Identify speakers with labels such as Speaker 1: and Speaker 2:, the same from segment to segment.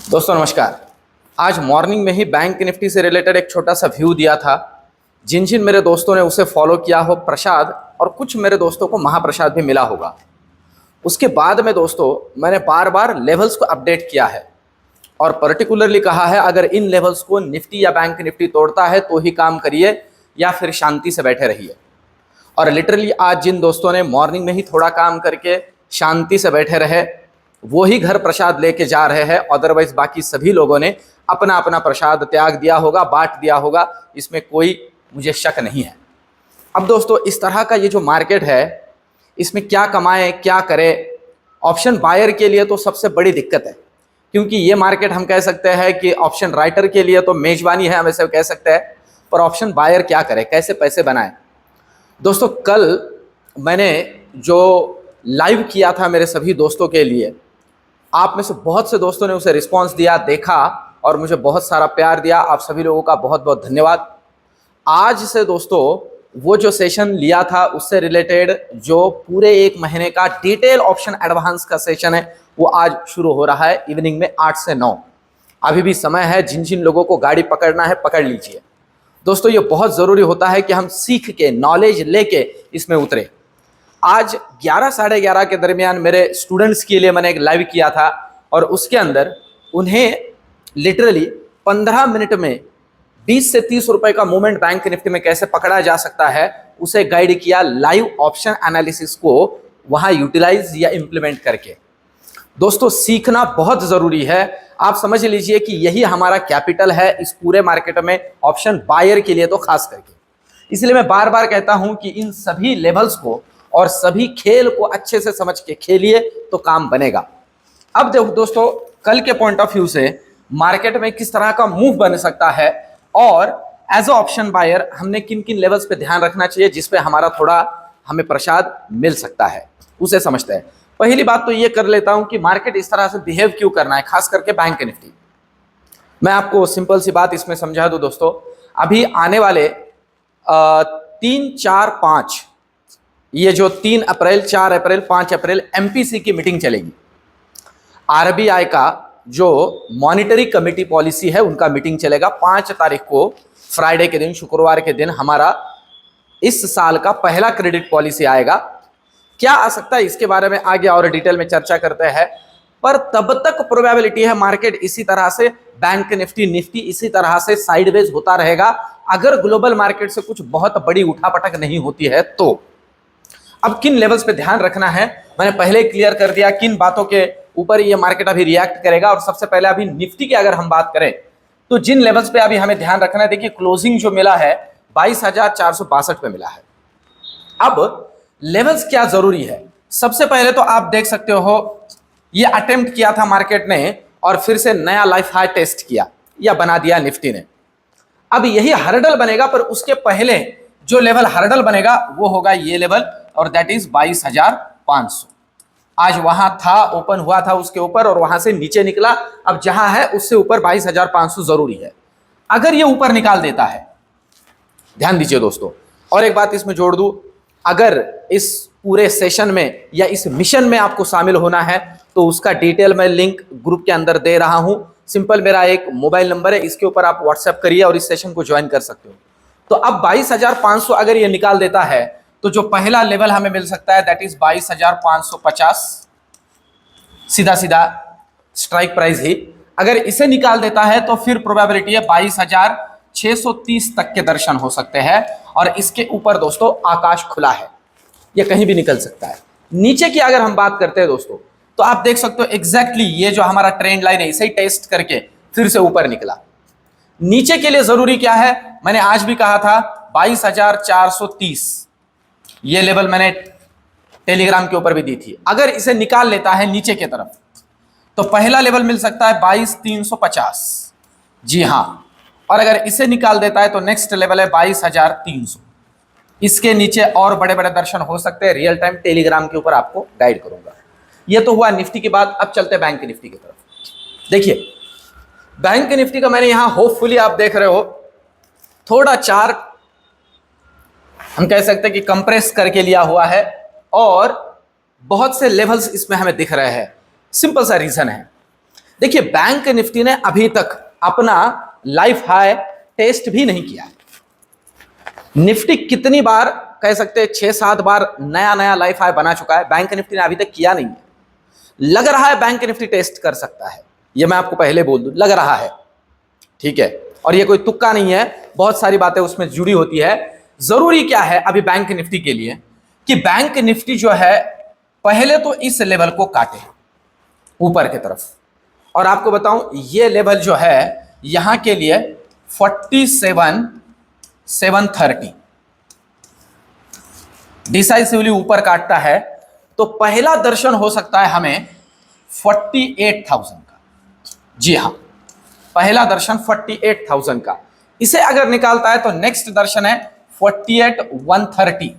Speaker 1: दोस्तों नमस्कार। आज मॉर्निंग में ही बैंक निफ्टी से रिलेटेड एक छोटा सा व्यू दिया था। जिन जिन मेरे दोस्तों ने उसे फॉलो किया हो प्रसाद, और कुछ मेरे दोस्तों को महाप्रसाद भी मिला होगा। उसके बाद में दोस्तों मैंने बार बार लेवल्स को अपडेट किया है और पर्टिकुलरली कहा है अगर इन लेवल्स को निफ्टी या बैंक निफ्टी तोड़ता है तो ही काम करिए या फिर शांति से बैठे रहिए। और लिटरली आज जिन दोस्तों ने मॉर्निंग में ही थोड़ा काम करके शांति से बैठे रहे वो ही घर प्रसाद लेके जा रहे हैं। अदरवाइज बाकी सभी लोगों ने अपना अपना प्रसाद त्याग दिया होगा, बांट दिया होगा, इसमें कोई मुझे शक नहीं है। अब दोस्तों इस तरह का ये जो मार्केट है इसमें क्या कमाए क्या करे, ऑप्शन बायर के लिए तो सबसे बड़ी दिक्कत है, क्योंकि ये मार्केट हम कह सकते हैं कि ऑप्शन राइटर के लिए तो मेजबानी है, हम ऐसे कह सकते हैं, पर ऑप्शन बायर क्या करे, कैसे पैसे बनाए। दोस्तों कल मैंने जो लाइव किया था मेरे सभी दोस्तों के लिए, आप में से बहुत से दोस्तों ने उसे रिस्पांस दिया, देखा और मुझे बहुत सारा प्यार दिया। आप सभी लोगों का बहुत बहुत धन्यवाद। आज से दोस्तों वो जो सेशन लिया था उससे रिलेटेड जो पूरे एक महीने का डिटेल ऑप्शन एडवांस का सेशन है वो आज शुरू हो रहा है इवनिंग में 8 से 9। अभी भी समय है, जिन जिन लोगों को गाड़ी पकड़ना है पकड़ लीजिए। दोस्तों ये बहुत ज़रूरी होता है कि हम सीख के नॉलेज लेके इसमें उतरे। आज 11 साढ़े 11 के दरमियान मेरे स्टूडेंट्स के लिए मैंने एक लाइव किया था और उसके अंदर उन्हें लिटरली 15 मिनट में 20 से 30 रुपए का मूवमेंट बैंक निफ्टी में कैसे पकड़ा जा सकता है उसे गाइड किया, लाइव ऑप्शन एनालिसिस को वहां यूटिलाइज या इंप्लीमेंट करके। दोस्तों सीखना बहुत ज़रूरी है। आप समझ लीजिए कि यही हमारा कैपिटल है इस पूरे मार्केट में, ऑप्शन बायर के लिए तो खास करके। इसलिए मैं बार बार कहता हूं कि इन सभी लेवल्स को और सभी खेल को अच्छे से समझ के खेलिए तो काम बनेगा। अब देखो दोस्तों कल के पॉइंट ऑफ व्यू से मार्केट में किस तरह का मूव बन सकता है और एज अ ऑप्शन बायर हमने किन किन लेवल्स पे ध्यान रखना चाहिए जिस पे हमारा थोड़ा हमें प्रसाद मिल सकता है, उसे समझते हैं। पहली बात तो ये कर लेता हूं कि मार्केट इस तरह से बिहेव क्यों करना है, खास करके बैंक निफ्टी। मैं आपको सिंपल सी बात इसमें समझा दूं दोस्तों। अभी आने वाले 3, 4, 5, ये जो 3 अप्रैल, 4 अप्रैल, 5 अप्रैल एमपीसी की मीटिंग चलेगी। आरबीआई का जो मॉनिटरी कमेटी पॉलिसी है उनका मीटिंग चलेगा 5 तारीख को, फ्राइडे के दिन, शुक्रवार के दिन हमारा इस साल का पहला क्रेडिट पॉलिसी आएगा। क्या आ सकता है इसके बारे में आगे और डिटेल में चर्चा करते हैं, पर तब तक प्रोबेबिलिटी है मार्केट इसी तरह से, बैंक निफ्टी इसी तरह से साइडवेज होता रहेगा अगर ग्लोबल मार्केट से कुछ बहुत बड़ी उठापटक नहीं होती है तो। अब किन लेवल्स पे ध्यान रखना है मैंने पहले क्लियर कर दिया, किन बातों के ऊपर ये मार्केट अभी रिएक्ट करेगा। और सबसे पहले अभी निफ्टी की अगर हम बात करें तो जिन लेवल्स पे अभी हमें ध्यान रखना है, देखिए क्लोजिंग जो मिला है 22,462 पे मिला है। अब लेवल्स क्या जरूरी है, सबसे पहले तो आप देख सकते हो ये अटेम्प्ट किया था मार्केट ने और फिर से नया लाइफ हाई टेस्ट किया या बना दिया निफ्टी ने। अब यही हर्डल बनेगा, पर उसके पहले जो लेवल हर्डल बनेगा वो होगा ये लेवल, और दैट इज 22,500। आज वहां था, ओपन हुआ था उसके ऊपर और वहां से नीचे निकला। अब जहां है उससे ऊपर 22,500 जरूरी है। अगर ये ऊपर निकाल देता है, ध्यान दीजिए दोस्तों, और एक बात इसमें जोड़ दूं, अगर इस पूरे सेशन में या इस मिशन में आपको शामिल होना है तो उसका डिटेल मैं लिंक ग्रुप के अंदर दे रहा हूं। सिंपल मेरा एक मोबाइल नंबर है, इसके ऊपर आप व्हाट्सएप करिए और इस सेशन को ज्वाइन कर सकते हो। तो अब 22,500 अगर ये निकाल देता है तो जो पहला लेवल हमें मिल सकता है दैट इज 22,550, सीधा सीधा स्ट्राइक प्राइस ही। अगर इसे निकाल देता है तो फिर प्रोबेबिलिटी है 22,630 तक के दर्शन हो सकते हैं, और इसके ऊपर दोस्तों आकाश खुला है, ये कहीं भी निकल सकता है। नीचे की अगर हम बात करते हैं दोस्तों तो आप देख सकते हो एग्जैक्टली ये जो हमारा ट्रेंड लाइन है इसे ही टेस्ट करके फिर से ऊपर निकला। नीचे के लिए जरूरी क्या है, मैंने आज भी कहा था 22,430, ये लेवल मैंने टेलीग्राम के ऊपर भी दी थी। अगर इसे निकाल लेता है नीचे की तरफ तो पहला लेवल मिल सकता है 22,350, जी हां, और अगर इसे निकाल देता है तो नेक्स्ट लेवल है 22,300। इसके नीचे और बड़े बड़े दर्शन हो सकते हैं, रियल टाइम टेलीग्राम के ऊपर आपको गाइड करूंगा। ये तो हुआ निफ्टी की बात। अब चलते हैं बैंक निफ्टी की तरफ। देखिए बैंक निफ्टी का मैंने यहां होपफुली आप देख रहे हो थोड़ा चार्ट हम कह सकते हैं कि कंप्रेस करके लिया हुआ है और बहुत से लेवल्स इसमें हमें दिख रहे हैं। सिंपल सा रीजन है, देखिए बैंक निफ्टी ने अभी तक अपना लाइफ हाई टेस्ट भी नहीं किया है। निफ्टी कितनी बार कह सकते हैं 6-7 बार नया नया लाइफ हाई बना चुका है, बैंक निफ्टी ने अभी तक किया नहीं है। लग रहा है बैंक निफ्टी टेस्ट कर सकता है, ये मैं आपको पहले बोल दूं, लग रहा है, ठीक है। और ये कोई तुक्का नहीं है, बहुत सारी बातें उसमें जुड़ी होती है। जरूरी क्या है अभी बैंक निफ्टी के लिए कि बैंक निफ्टी जो है पहले तो इस लेवल को काटे ऊपर की तरफ, और आपको बताऊं ये लेवल जो है यहां के लिए 47,730 डिसाइसिवली ऊपर काटता है, तो पहला दर्शन हो सकता है हमें 48,000 का। जी हां, पहला दर्शन 48,000 का। इसे अगर निकालता है तो नेक्स्ट दर्शन है 48,130।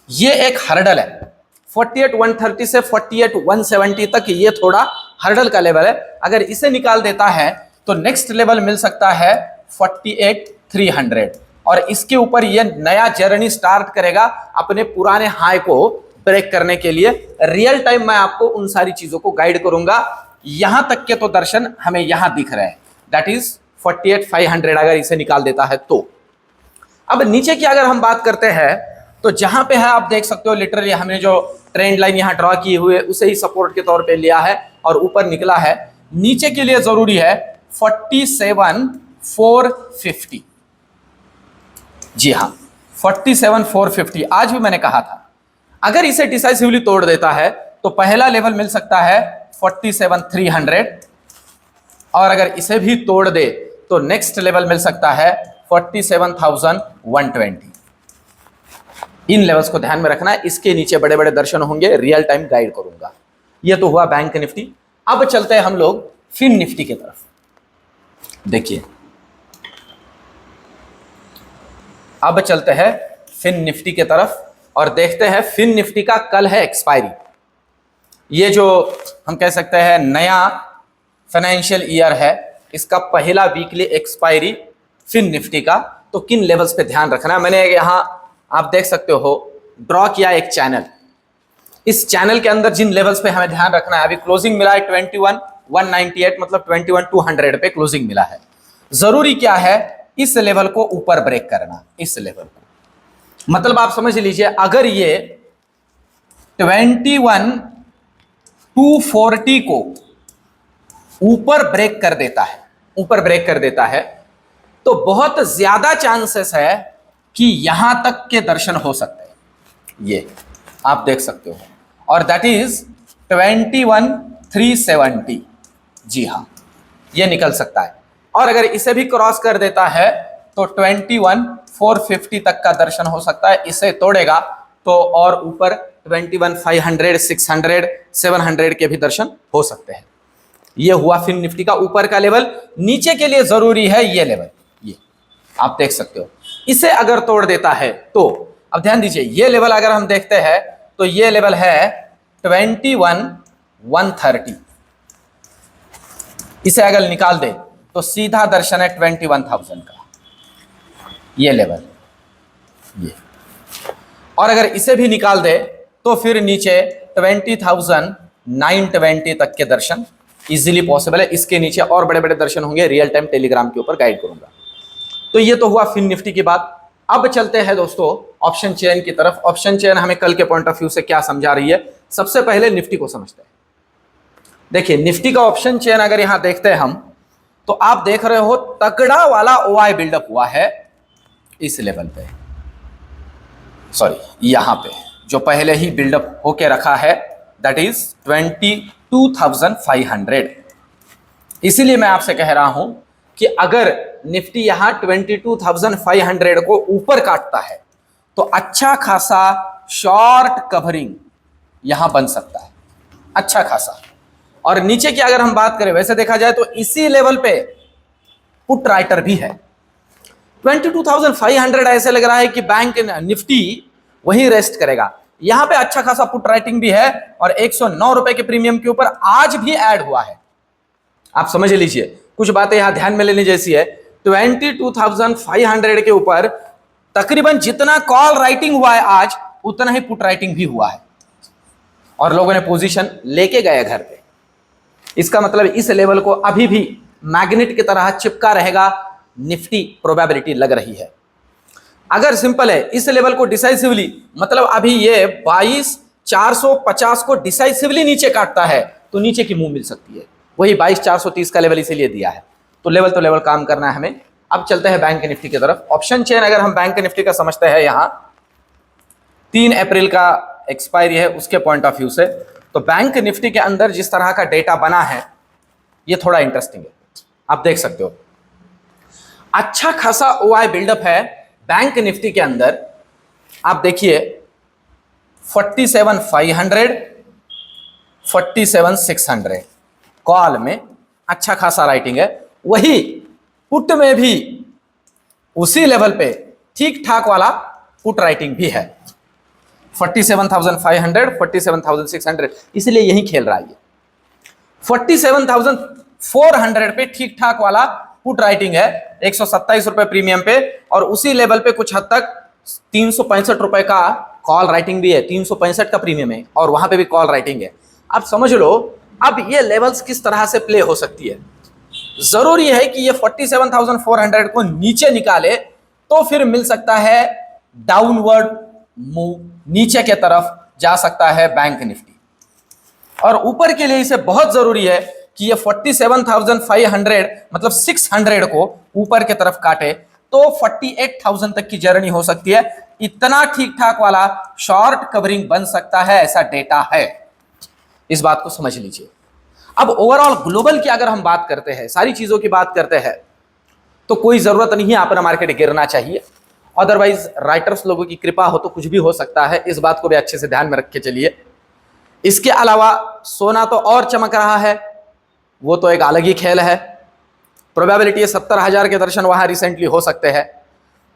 Speaker 1: ये एक हर्डल है, 48,130 से 48,170 तक ये थोड़ा हर्डल का लेवल है। अगर इसे निकाल देता है तो नेक्स्ट लेवल मिल सकता है 48,300, और इसके ऊपर ये नया जर्नी स्टार्ट करेगा अपने पुराने हाई को ब्रेक करने के लिए। रियल टाइम मैं आपको उन सारी चीजों को गाइड करूंगा। यहां तक के तो दर्शन हमें यहां दिख रहे हैं, दैट इज 48,500 अगर इसे निकाल देता है तो। अब नीचे की अगर हम बात करते हैं तो जहां पे है आप देख सकते हो लिटरली हमने जो ट्रेंड लाइन यहां ड्रॉ की हुई है उसे ही सपोर्ट के तौर पे लिया है और ऊपर निकला है। नीचे के लिए जरूरी है 47,450। जी हां, 47,450 आज भी मैंने कहा था। अगर इसे डिसाइसिवली तोड़ देता है तो पहला लेवल मिल सकता है 47,300, और अगर इसे भी तोड़ दे तो नेक्स्ट लेवल मिल सकता है 47,120। इन लेवल्स को ध्यान में रखना है, इसके नीचे बड़े बड़े दर्शन होंगे, रियल टाइम गाइड करूंगा। ये तो हुआ बैंक निफ्टी। अब चलते हैं हम लोग फिन निफ्टी की तरफ। देखिए अब चलते हैं फिन निफ्टी की तरफ और देखते हैं फिन निफ्टी का कल है एक्सपायरी। ये जो हम कह सकते हैं नया फाइनेंशियल ईयर है, इसका पहला वीकली एक्सपायरी फिन निफ्टी का, तो किन लेवल्स पे ध्यान रखना है। मैंने यहां आप देख सकते हो ड्रॉ किया एक चैनल। इस चैनल के अंदर जिन लेवल्स पे हमें ध्यान रखना है, अभी क्लोजिंग मिला है 21,198, मतलब 21,200 पे क्लोजिंग मिला है। जरूरी क्या है, इस लेवल को ऊपर ब्रेक करना। इस लेवल को मतलब आप समझ लीजिए अगर ये 21,240 को ऊपर ब्रेक कर देता है, तो बहुत ज्यादा चांसेस है कि यहां तक के दर्शन हो सकते हैं। ये आप देख सकते हो, और दैट इज 21,370। जी हां, ये निकल सकता है। और अगर इसे भी क्रॉस कर देता है तो 21,450 तक का दर्शन हो सकता है। इसे तोड़ेगा तो और ऊपर 21,500, 600, 700 के भी दर्शन हो सकते हैं। ये हुआ फिन निफ्टी का ऊपर का लेवल। नीचे के लिए जरूरी है ये लेवल, ये आप देख सकते हो। इसे अगर तोड़ देता है तो अब ध्यान दीजिए, ये लेवल अगर हम देखते हैं तो ये लेवल है 21,130। इसे अगर निकाल दे तो सीधा दर्शन है 21,000 का, ये लेवल ये। और अगर इसे भी निकाल दे तो फिर नीचे 20,920 तक के दर्शन इजीली पॉसिबल है। इसके नीचे और बड़े बड़े दर्शन होंगे, रियल टाइम टेलीग्राम के ऊपर गाइड करूंगा। तो ये तो हुआ फिन निफ्टी की बात। अब चलते हैं दोस्तों ऑप्शन चेन की तरफ। ऑप्शन चेन हमें कल के पॉइंट ऑफ व्यू से क्या समझा रही है, सबसे पहले निफ्टी को समझते हैं। देखिए निफ्टी का ऑप्शन चेन अगर यहां देखते हैं हम, तो आप देख रहे हो तगड़ा वाला ओआई बिल्डअप हुआ है इस लेवल पे, सॉरी यहां पे जो पहले ही बिल्डअप होके रखा है, दैट इज 22,500। इसीलिए मैं आपसे कह रहा हूं कि अगर निफ्टी यहां 22,500 को ऊपर काटता है तो अच्छा खासा शॉर्ट कवरिंग यहां बन सकता है, अच्छा खासा। और नीचे की अगर हम बात करें, वैसे देखा जाए तो इसी लेवल पे पुट राइटर भी है 22,500। ऐसे लग रहा है कि बैंक निफ्टी वही रेस्ट करेगा। यहां पे अच्छा खासा पुट राइटिंग भी है और 109 रुपए के प्रीमियम के ऊपर आज भी ऐड हुआ है। आप समझ लीजिए कुछ बातें यहां ध्यान में लेने जैसी है। 22,500 के ऊपर तकरीबन जितना कॉल राइटिंग हुआ है आज, उतना ही पुट राइटिंग भी हुआ है और लोगों ने पोजीशन लेके गए घर पे। इसका मतलब इस लेवल को अभी भी मैग्नेट की तरह चिपका रहेगा, निफ्टी प्रोबेबिलिटी लग रही है। अगर सिंपल है, इस लेवल को डिसाइसिवली, मतलब अभी ये 22,450 को डिसाइसिवली नीचे काटता है तो नीचे की मूव मिल सकती है। वही 22,430 का लेवल इसीलिए दिया है। तो लेवल काम करना है हमें। अब चलते हैं बैंक निफ्टी की तरफ। ऑप्शन चेन अगर हम बैंक निफ्टी का समझते हैं, यहां 3 अप्रैल का एक्सपायरी है, उसके पॉइंट ऑफ व्यू से तो बैंक निफ्टी के अंदर जिस तरह का डेटा बना है ये थोड़ा इंटरेस्टिंग है। आप देख सकते हो अच्छा खासा ओआई बिल्डअप है बैंक निफ्टी के अंदर। आप देखिए 47,500, 47,600 कॉल में अच्छा खासा राइटिंग है। वही पुट में भी उसी लेवल पे ठीक ठाक वाला पुट राइटिंग भी है, 47,500, 47,600, इसलिए यही खेल रहा है। 47,400 पे ठीक ठाक वाला पुट राइटिंग है, 127 रुपए प्रीमियम पे, और उसी लेवल पे कुछ हद तक 365 रुपए का कॉल राइटिंग भी है, 365 का प्रीमियम है और वहां पे भी कॉल राइटिंग है। अब समझ लो अब ये लेवल्स किस तरह से प्ले हो सकती है। जरूरी है कि ये 47,400 को नीचे निकाले तो फिर मिल सकता है डाउनवर्ड मूव, नीचे के तरफ जा सकता है बैंक निफ्टी। और ऊपर के लिए इसे बहुत जरूरी है कि ये 47,500 मतलब 600 को ऊपर के तरफ काटे तो 48,000 तक की जर्नी हो सकती है। इतना ठीक ठाक वाला शॉर्ट कवरिंग बन सकता है, ऐसा डेटा है। इस बात को समझ लीजिए। अब ओवरऑल ग्लोबल की अगर हम बात करते हैं, सारी चीजों की बात करते हैं, तो कोई जरूरत नहीं है अपना मार्केट गिरना चाहिए। अदरवाइज राइटर्स लोगों की कृपा हो तो कुछ भी हो सकता है, इस बात को भी अच्छे से ध्यान में रख के चलिए। इसके अलावा सोना तो और चमक रहा है, वो तो एक अलग ही खेल है। प्रोबेबिलिटी 70,000 के दर्शन वहां रिसेंटली हो सकते हैं।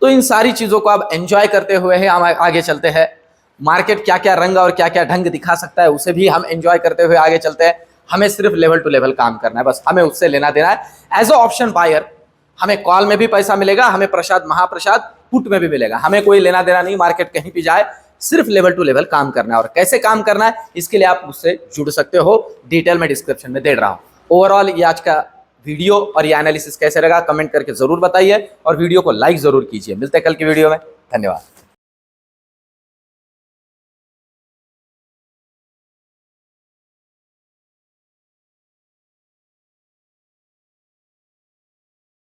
Speaker 1: तो इन सारी चीजों को अब एंजॉय करते हुए हम आगे चलते हैं। मार्केट क्या क्या रंग और क्या क्या ढंग दिखा सकता है उसे भी हम एंजॉय करते हुए आगे चलते हैं। हमें सिर्फ लेवल टू लेवल काम करना है, बस हमें उससे लेना देना है। एज अ ऑप्शन बायर हमें कॉल में भी पैसा मिलेगा, हमें प्रसाद महाप्रसाद पुट में भी मिलेगा। हमें कोई लेना देना नहीं, मार्केट कहीं भी जाए, सिर्फ लेवल टू लेवल काम करना है। और कैसे काम करना है इसके लिए आप मुझसे जुड़ सकते हो, डिटेल में डिस्क्रिप्शन में दे रहा हूं। ओवरऑल ये आज का वीडियो और ये एनालिसिस कैसे लगा कमेंट करके जरूर बताइए और वीडियो को लाइक जरूर कीजिए। मिलते हैं कल की वीडियो में, धन्यवाद।